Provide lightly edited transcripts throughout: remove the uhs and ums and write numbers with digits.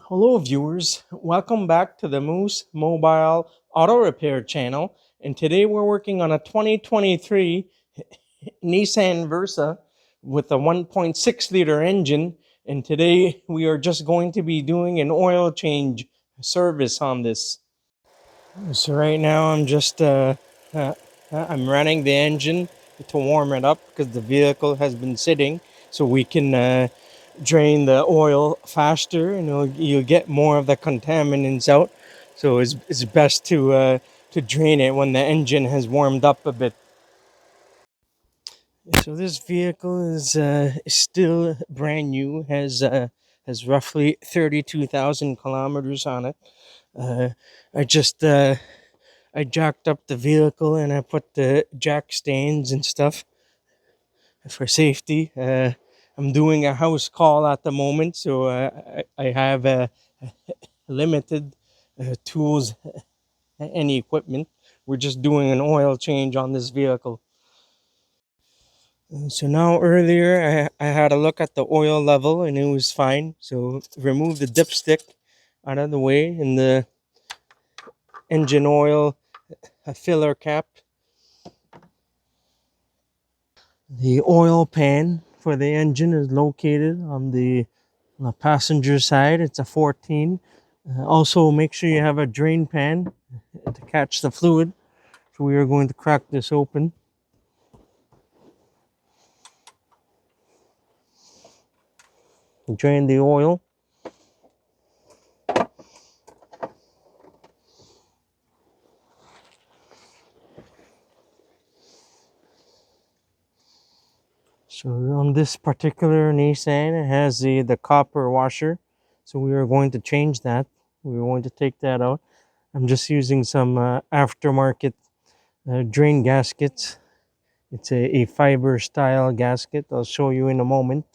Hello, viewers. Welcome back to the Moose Mobile Auto Repair channel. And today we're working on a 2023 Nissan Versa with a 1.6 liter engine. And today we are just going to be doing an oil change service on this. So right now I'm running the engine to warm it up because the vehicle has been sitting, so we can drain the oil faster, and you'll get more of the contaminants out. So it's best to drain it when the engine has warmed up a bit. So this vehicle is still brand new, has roughly 32,000 kilometers on it. Uh, I just I jacked up the vehicle and I put the jack stands and stuff for safety. I'm doing a house call at the moment, so I have limited tools and equipment. We're just doing an oil change on this vehicle. So now earlier I had a look at the oil level and it was fine. So remove the dipstick out of the way and the engine oil filler cap. The oil pan for the engine is located on the passenger side. It's a 14. Also, make sure you have a drain pan to catch the fluid. So we are going to crack this open. Drain the oil. So on this particular Nissan, it has the copper washer. So we are going to change that. We're going to take that out. I'm just using some aftermarket drain gaskets. It's a fiber style gasket. I'll show you in a moment.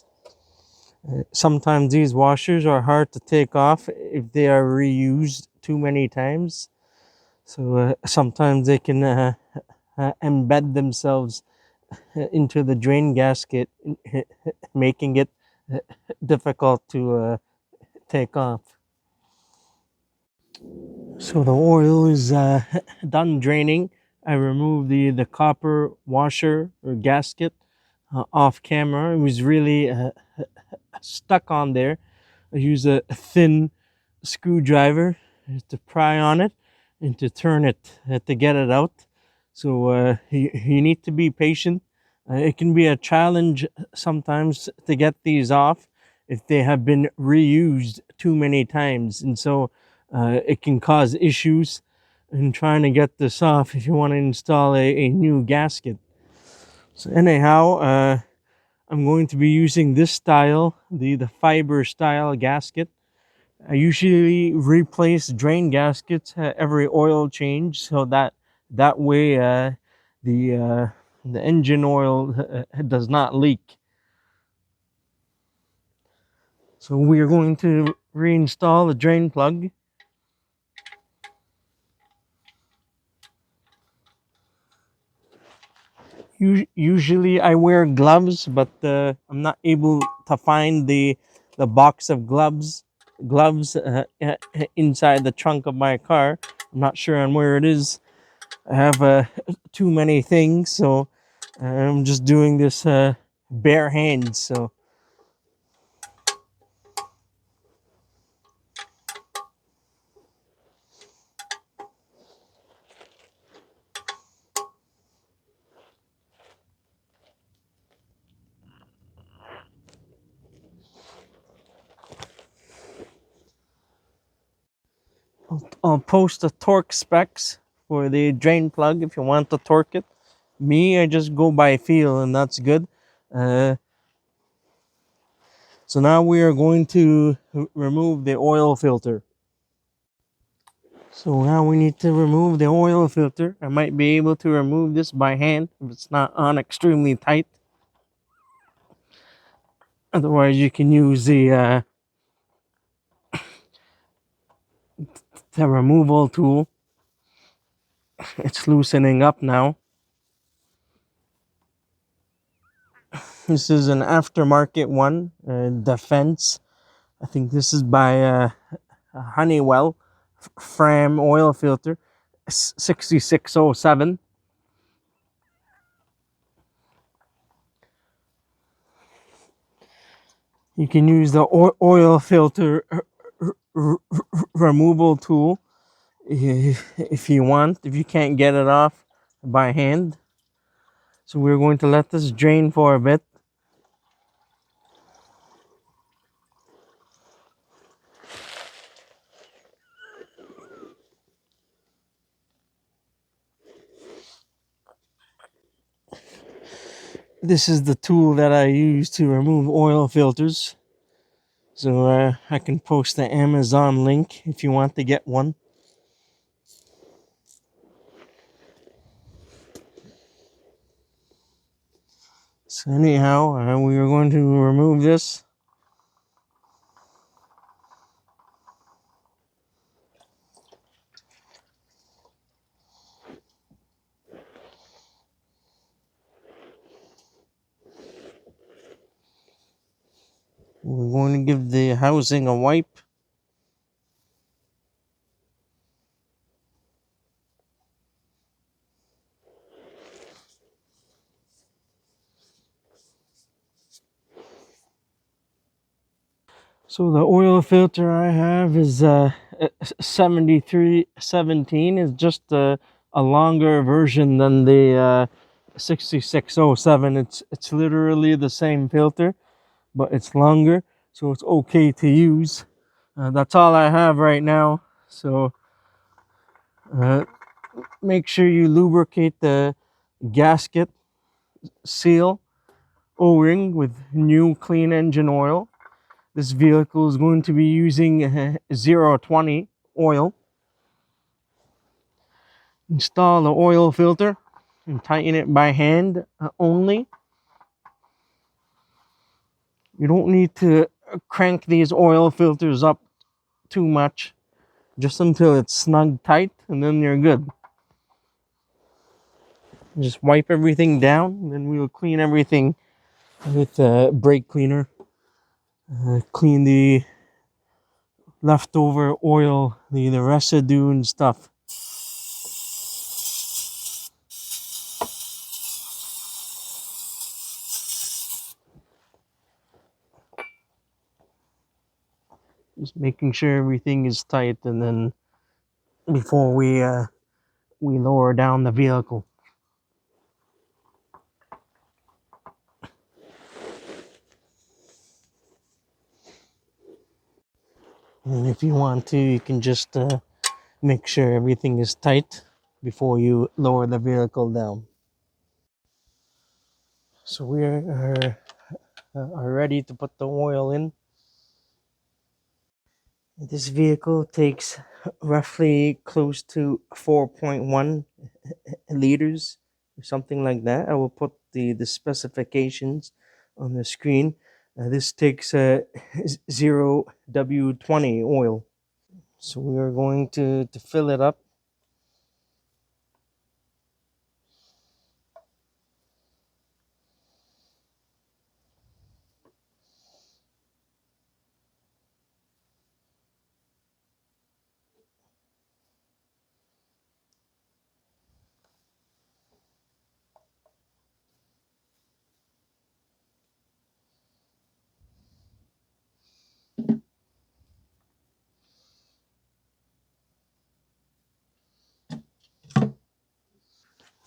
Sometimes these washers are hard to take off if they are reused too many times. So sometimes they can embed themselves into the drain gasket, making it difficult to take off. So the oil is done draining. I removed the copper washer or gasket off camera. It was really stuck on there. I use a thin screwdriver to pry on it and to turn it to get it out. So you need to be patient. It can be a challenge sometimes to get these off if they have been reused too many times, and so it can cause issues in trying to get this off if you want to install a new gasket. So anyhow, I'm going to be using this style, the fiber style gasket. I usually replace drain gaskets every oil change, so that way the engine oil does not leak. So we are going to reinstall the drain plug. Usually I wear gloves, but I'm not able to find the box of gloves inside the trunk of my car. I'm not sure on where it is. I have too many things, so I'm just doing this bare hands. So I'll post the torque specs for the drain plug if you want to torque it. Me, I just go by feel, and that's good. Uh, so now we are going to remove the oil filter. So now we need to remove the oil filter. I might be able to remove this by hand if it's not on extremely tight. Otherwise, you can use the removal tool. It's loosening up now. This is an aftermarket one, Defense. I think this is by Honeywell Fram oil filter 6607. You can use the oil filter removal tool if you want, if you can't get it off by hand. So we're going to let this drain for a bit. This is the tool that I use to remove oil filters. So I can post the Amazon link if you want to get one. So anyhow, we are going to remove this. We're going to give the housing a wipe. So the oil filter I have is 7317. It's just a longer version than the 6607. It's literally the same filter, but it's longer, so it's okay to use. That's all I have right now. So uh, make sure you lubricate the gasket seal O-ring with new clean engine oil. This vehicle is going to be using 020 oil. Install the oil filter and tighten it by hand only. You don't need to crank these oil filters up too much, just until it's snug tight, and then you're good. Just wipe everything down, and then we'll clean everything with brake cleaner. Clean the leftover oil, the residue and stuff. Just making sure everything is tight, and then before we lower down the vehicle. And if you want to, you can just make sure everything is tight before you lower the vehicle down. So we are ready to put the oil in. This vehicle takes roughly close to 4.1 liters or something like that. I will put the specifications on the screen. This takes 0W20 oil. So we are going to fill it up.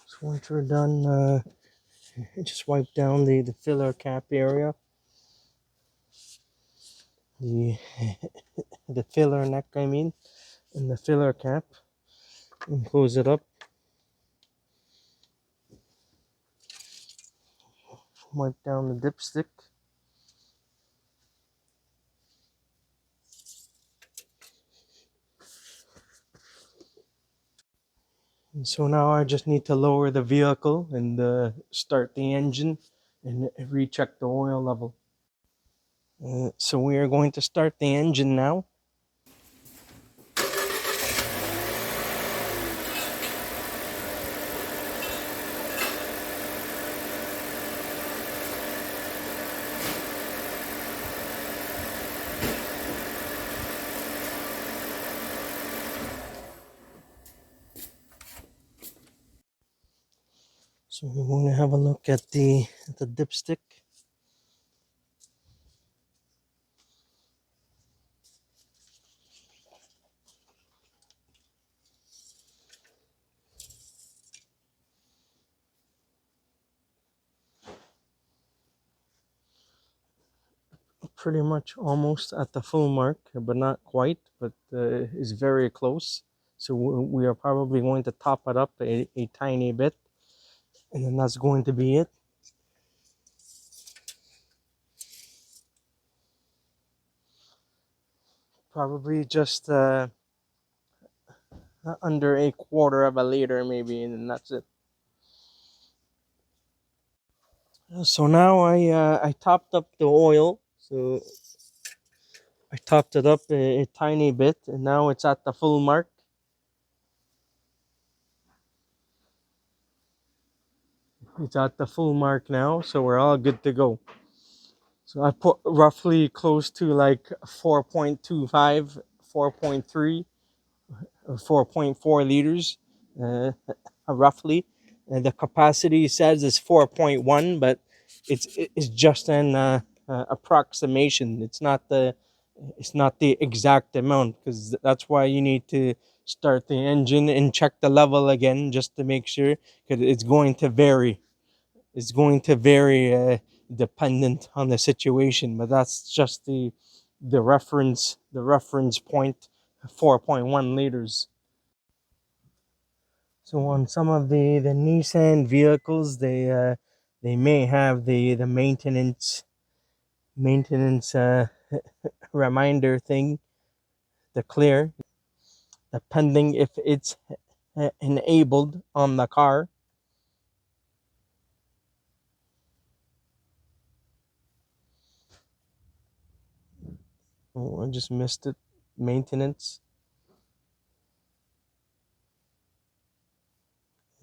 So once we're done, just wipe down the filler cap area, the the filler neck, I mean, and the filler cap, and close it up. Wipe down the dipstick. And so now I just need to lower the vehicle and start the engine and recheck the oil level. So we are going to start the engine now. So we're going to have a look at the dipstick. Pretty much almost at the full mark, but not quite, but is very close. So we are probably going to top it up a tiny bit, and then that's going to be it. Probably just under a quarter of a liter, maybe, and then that's it. So now I topped up the oil. So I topped it up a tiny bit, and now it's at the full mark. It's at the full mark now, so we're all good to go. So I put roughly close to like 4.25, 4.3, or 4.4 liters, roughly. And the capacity says is 4.1, but it's just an approximation. It's not the exact amount, because that's why you need to start the engine and check the level again just to make sure, because it's going to vary dependent on the situation, but that's just the reference point, 4.1 liters. So on some of the Nissan vehicles, they may have the maintenance reminder thing, the clear, depending if it's enabled on the car. Oh, I just missed it. Maintenance,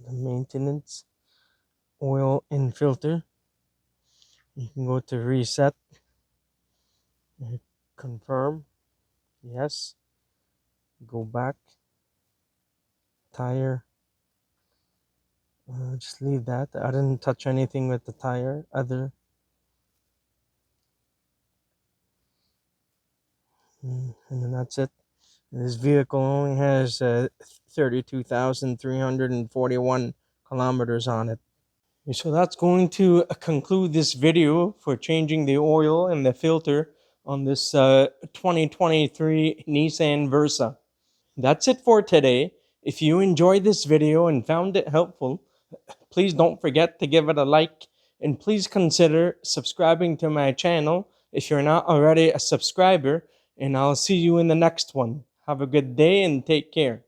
the maintenance oil and filter. You can go to reset, confirm, yes, go back, tire. Just leave that. I didn't touch anything with the tire other. And then that's it. This vehicle only has 32,341 kilometers on it. So that's going to conclude this video for changing the oil and the filter on this 2023 Nissan Versa. That's it for today. If you enjoyed this video and found it helpful, please don't forget to give it a like, and please consider subscribing to my channel if you're not already a subscriber, and I'll see you in the next one. Have a good day and take care.